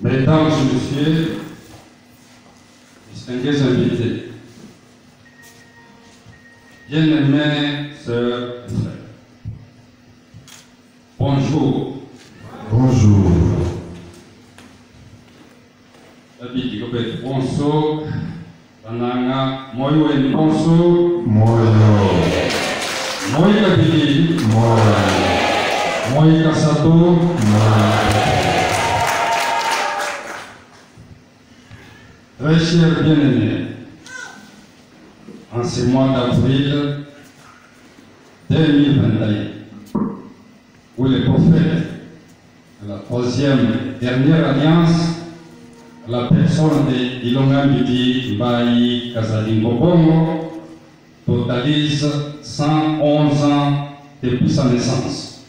Mesdames et messieurs, distingués invités, bien-aimés sœurs et frères, bonjour. Bonjour. Bonjour. Bananga, moyo en bonjour. Moyo. Moyo kabili. Moyo. Moyo kasato. Moyo. Très chers bien-aimés, en ce mois d'avril 2021, où le prophète de la troisième et dernière alliance, la personne de Ilonga Mbidi Mbayi Kazalingo Bongo, totalise 111 ans depuis sa naissance.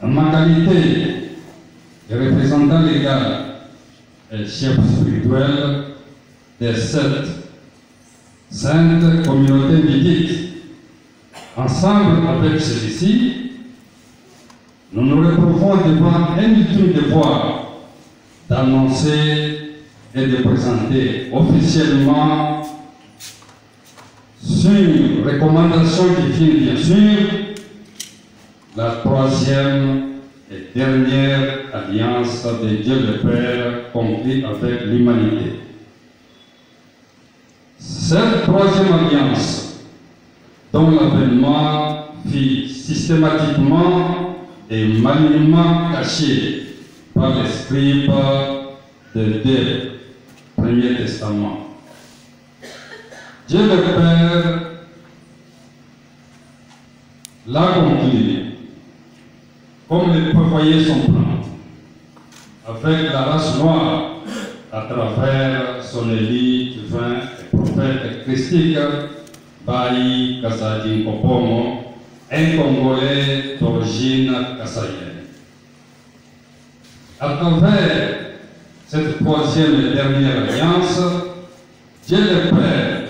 En ma qualité de représentant légal et chef spirituel des 7 saintes communautés bibliques, ensemble avec celui-ci, nous nous retrouvons devant un ultime devoir d'annoncer et de présenter officiellement, sur recommandation divine bien sûr, la troisième et dernière alliance de Dieu le Père conclue avec l'humanité. Cette troisième alliance, dont l'avènement fut systématiquement et malignement caché par les scribes des 2 Premiers Testaments. Dieu le Père l'a conclu, comme le prévoyait son plan, avec la race noire, à travers son élit divin et prophète christique, Bayi Kazadi Kopomo, un Congolais d'origine kassaïenne. À travers cette troisième et dernière alliance, Dieu le Père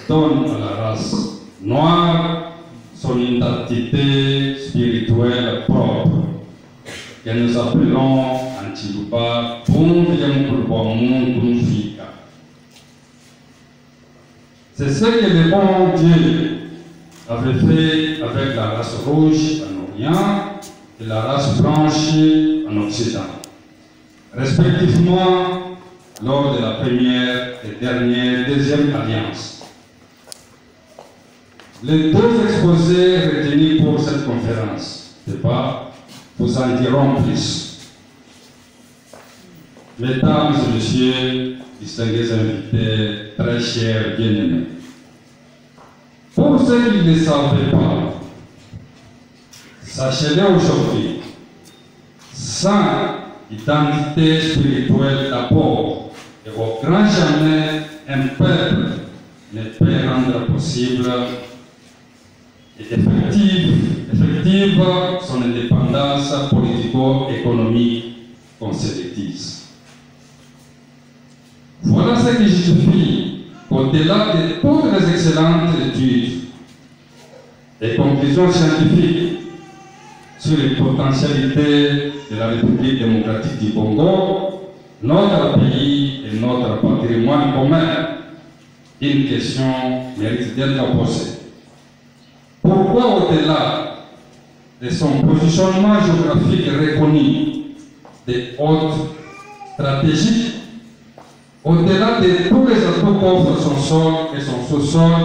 donne à la race noire son identité spirituelle propre, que nous appelons Antilupa Bundiamkulbamundunfika. C'est ce que le bon Dieu avait fait avec la race rouge en Orient et la race blanche en Occident, respectivement lors de la première et dernière deuxième alliance. Les 2 exposés retenus pour cette conférence, débat, vous en diront plus. Mesdames et messieurs, distingués invités, très chers bien-aimés, pour ceux qui ne le savaient pas, sachez-le aujourd'hui, sans identité spirituelle d'abord et au grand jamais, un peuple ne peut rendre possible et effective son indépendance politico-économique qu'on se le dise. Voilà ce qui justifie qu'au-delà de toutes les excellentes études et conclusions scientifiques sur les potentialités de la République démocratique du Congo, notre pays et notre patrimoine commun, une question mérite d'être posée. Pourquoi au-delà de son positionnement géographique reconnu des hautes stratégiques, au-delà de tous les atouts qu'offre son sol et son sous-sol,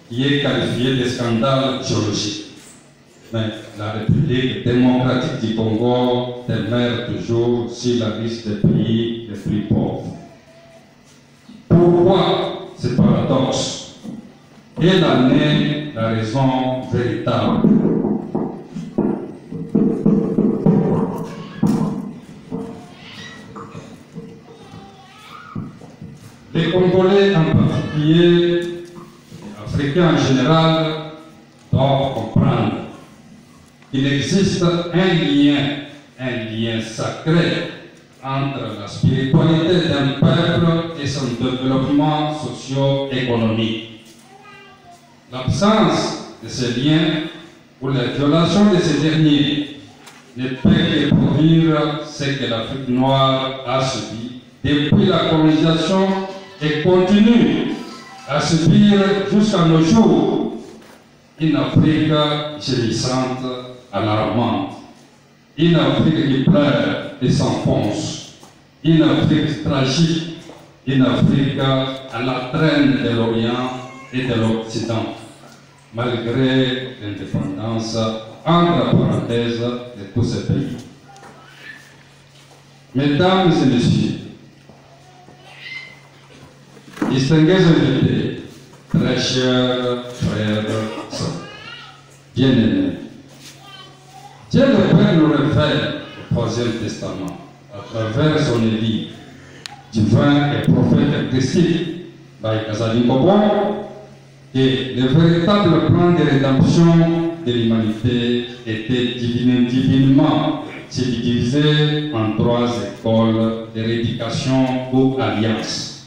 qui est qualifié de scandale géologique, mais la République démocratique du Congo demeure toujours sur la liste des pays les plus pauvres. Pourquoi ce paradoxe? Quelle en est la raison véritable? Les Congolais en particulier, les Africains en général, doivent comprendre qu'il existe un lien sacré entre la spiritualité d'un peuple et son développement socio-économique. L'absence de ce lien ou la violation de ces derniers ne peut que produire ce que l'Afrique noire a subi depuis la colonisation et continue à subir jusqu'à nos jours. Une Afrique gémissante, alarmante, une Afrique qui pleure et s'enfonce, une Afrique tragique, une Afrique à la traîne de l'Orient et de l'Occident, malgré l'indépendance, entre parenthèses, de tous ces pays. Mesdames et messieurs, distingués invités, très chers frères, sœurs, bien-aimés, Dieu le Père nous révèle au Troisième Testament, à travers son édit divin et prophète christique, by Kazali Kobon, que le véritable plan de rédemption de l'humanité était divinement divisé en 3 écoles de rééducation ou alliances.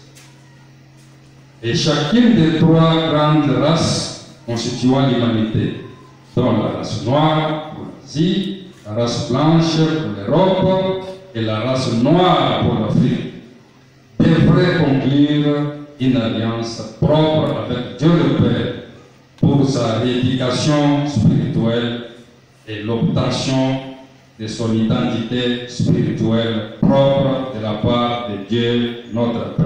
Et chacune des 3 grandes races constituant l'humanité, dont la race noire pour l'Asie, la race blanche pour l'Europe et la race noire pour l'Afrique, devrait conclure une alliance propre avec Dieu le Père pour sa rééducation spirituelle et l'obtention de son identité spirituelle propre de la part de Dieu notre Père.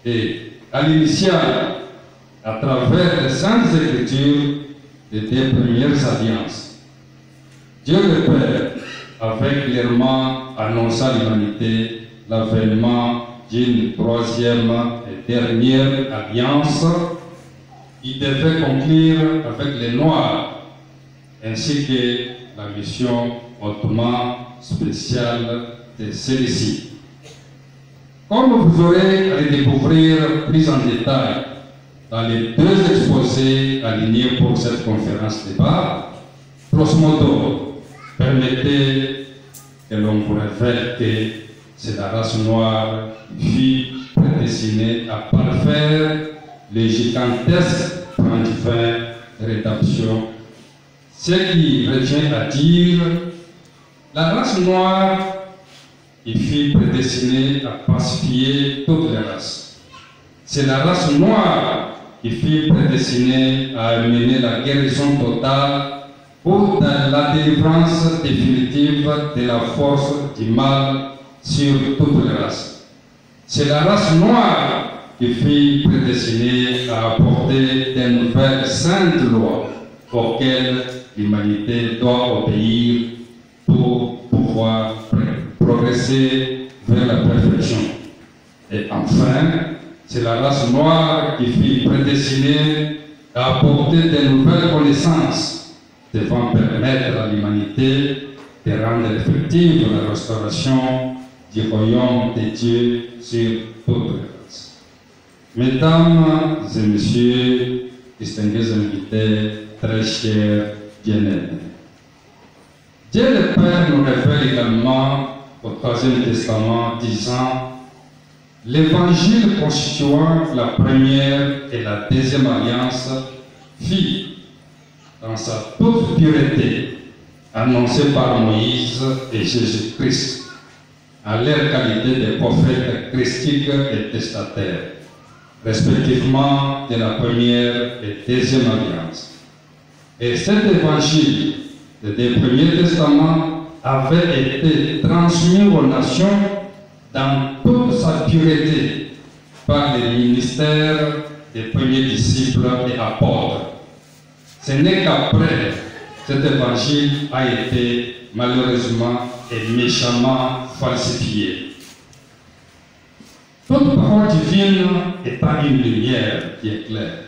Et à l'initiale, à travers les Saintes Écritures des 2 premières alliances, Dieu le Père avait clairement annoncé à l'humanité l'avènement d'une 3e et dernière alliance qui devait conclure avec les Noirs, ainsi que la mission hautement spéciale de celle-ci. Comme vous aurez à les découvrir plus en détail dans les 2 exposés alignés pour cette conférence débat, grosso modo, permettez que l'on vous révèle que c'est la race noire qui fut prédestinée à parfaire les gigantesques plans divins de rédemption. Ce qui revient à dire la race noire qui fut prédestinée à pacifier toutes les races. C'est la race noire qui fut prédestinée à amener la guérison totale ou dans la délivrance définitive de la force du mal sur toutes les races. C'est la race noire qui fut prédestinée à apporter de nouvelles saintes lois auxquelles l'humanité doit obéir pour pouvoir progresser vers la perfection. Et enfin, c'est la race noire qui fut prédestinée à apporter de nouvelles connaissances devant permettre à l'humanité de rendre effective la restauration du royaume de Dieu sur toute la race. Mesdames et messieurs, distingués invités, très chers bien-aimés, Dieu le Père nous révèle également au Troisième Testament disant l'Évangile constituant la première et la deuxième alliance fut, dans sa toute pureté, annoncée par Moïse et Jésus-Christ, à leur qualité de prophètes christiques et testataires, respectivement de la première et deuxième alliance. Et cet évangile des 2 premiers testaments avait été transmis aux nations dans toute sa pureté par les ministères des premiers disciples et apôtres. Ce n'est qu'après cet évangile a été malheureusement et méchamment falsifié. Toute parole divine étant une lumière qui éclaire,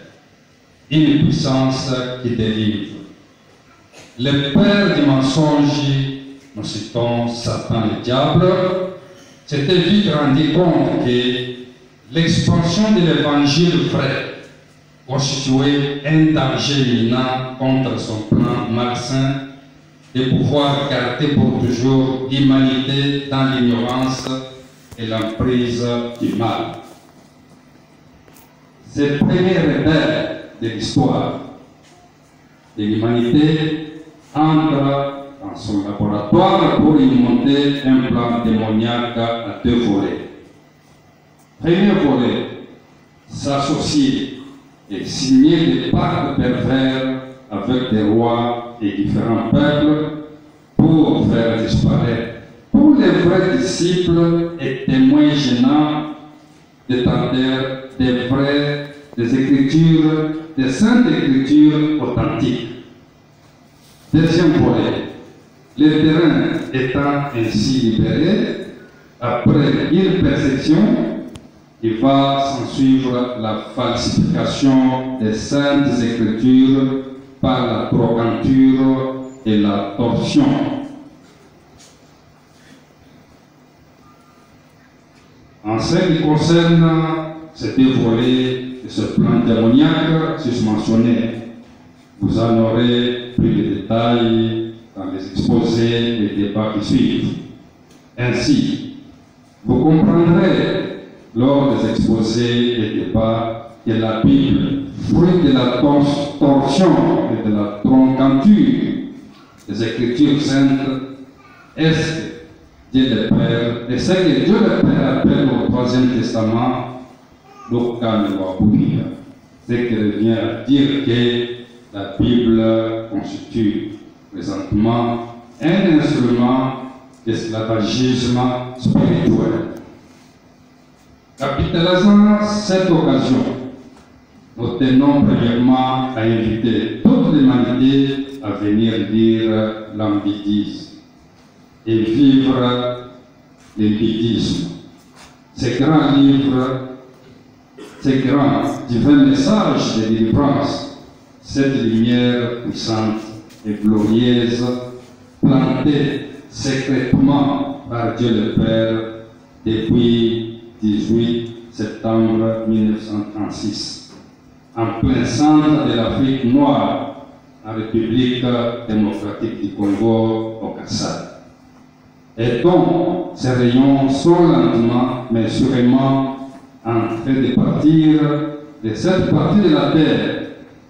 une puissance qui délivre. Le père du mensonge, nous citons Satan le diable, s'était vite rendu compte que l'expansion de l'évangile vrai constituait un danger imminent contre son plan malsain de pouvoir garder pour toujours l'humanité dans l'ignorance et l'emprise du mal. Ces premiers rebelles de l'histoire de l'humanité entrent dans son laboratoire pour y monter un plan démoniaque à 2 volets. Premier volet, s'associer et signer des pactes pervers avec des rois et différents peuples pour faire disparaître tous les vrais disciples et témoins gênants détenteurs des Écritures, des Saintes Écritures authentiques. Deuxième volet, le terrain étant ainsi libéré, après une perception, il va s'en suivre la falsification des Saintes Écritures par la trocanture et la torsion. En ce qui concerne ces 2 volets de ce plan démoniaque susmentionné, vous en aurez plus de détails dans les exposés et débats qui suivent. Ainsi, vous comprendrez lors des exposés et débats que la Bible, fruit de la torsion et de la troncanture des Écritures saintes, est ce que Dieu le Père, et ce que Dieu le Père appelle au 3e Testament, ce qui revient à dire que la Bible constitue présentement un instrument d'esclavagisme spirituel. Capitalisant cette occasion, nous tenons premièrement à inviter toute l'humanité à venir lire l'ambidisme et vivre le bidisme. Ces grands livres, ces grands divins messages de délivrance, cette lumière puissante et glorieuse, plantée secrètement par Dieu le Père depuis 18 septembre 1936, en plein centre de l'Afrique noire, en République démocratique du Congo, au Kassai. Et donc, ces rayons sont lentement, mais sûrement, en train de partir de cette partie de la terre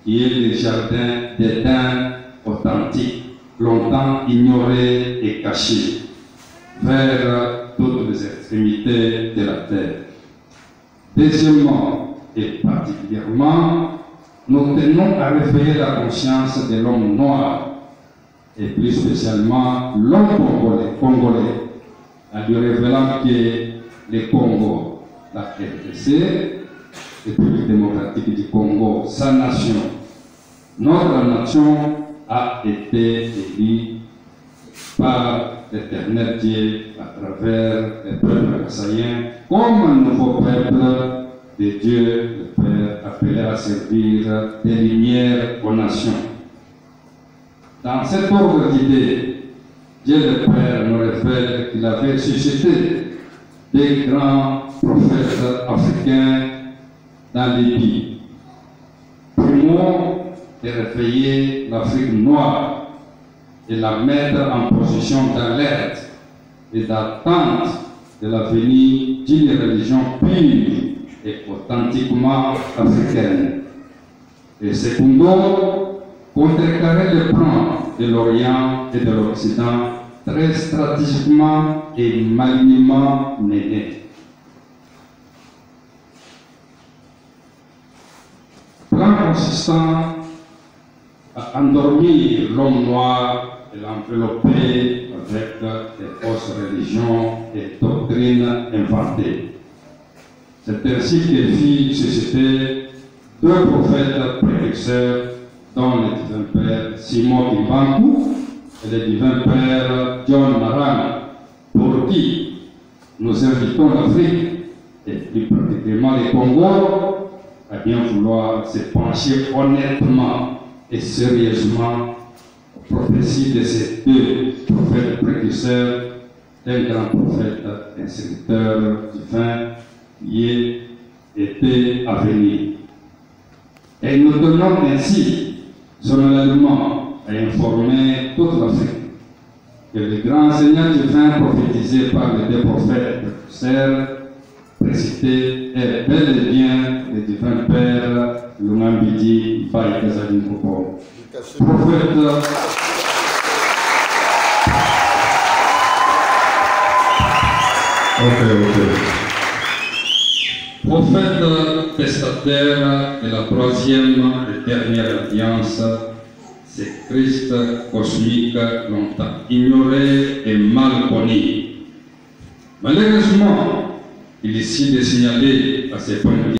qui est le jardin d'Éden authentique, longtemps ignoré et caché, vers toutes les extrémités de la terre. Deuxièmement, et particulièrement, nous tenons à réveiller la conscience de l'homme noir, et plus spécialement l'homme congolais, en lui révélant que le Congo, la RDC, République démocratique du Congo, sa nation, notre nation a été élue par l'Éternel Dieu à travers les peuples kassaïens comme un nouveau peuple de Dieu, le Père, appelé à servir des lumières aux nations. Dans cet ordre d'idées, Dieu le Père nous révèle qu'il avait suscité des grands prophètes africains dans les pays. Primo, de réveiller l'Afrique noire et la mettre en position d'alerte et d'attente de la venue d'une religion pure et authentiquement africaine. Et secondo, contrecarrer le plan de l'Orient et de l'Occident très stratégiquement et malignement mené. Plan consistant à endormir l'homme noir et l'envelopper avec des fausses religions et doctrines inventées. C'est ainsi que fit susciter 2 prophètes précurseurs, dont le divin père Simon Kimbangu et le divin père John Marang, pour qui nous invitons l'Afrique, et plus particulièrement les Congo, à bien vouloir se pencher honnêtement et sérieusement aux prophéties de ces 2 prophètes précurseurs, d'un grand prophète, un serviteur divin qui était à venir. Et nous donnons ainsi solennellement à informer toute l'Afrique que le grand Seigneur divin prophétisé par les 2 prophètes précurseurs précités est bel et bien le divin Père Lumambidi Pai Kazali Mpopo. Prophète Prophète testataire de la troisième et dernière alliance, c'est Christ cosmique longtemps ignoré et mal connu. Malheureusement, il est ici de signaler à ces points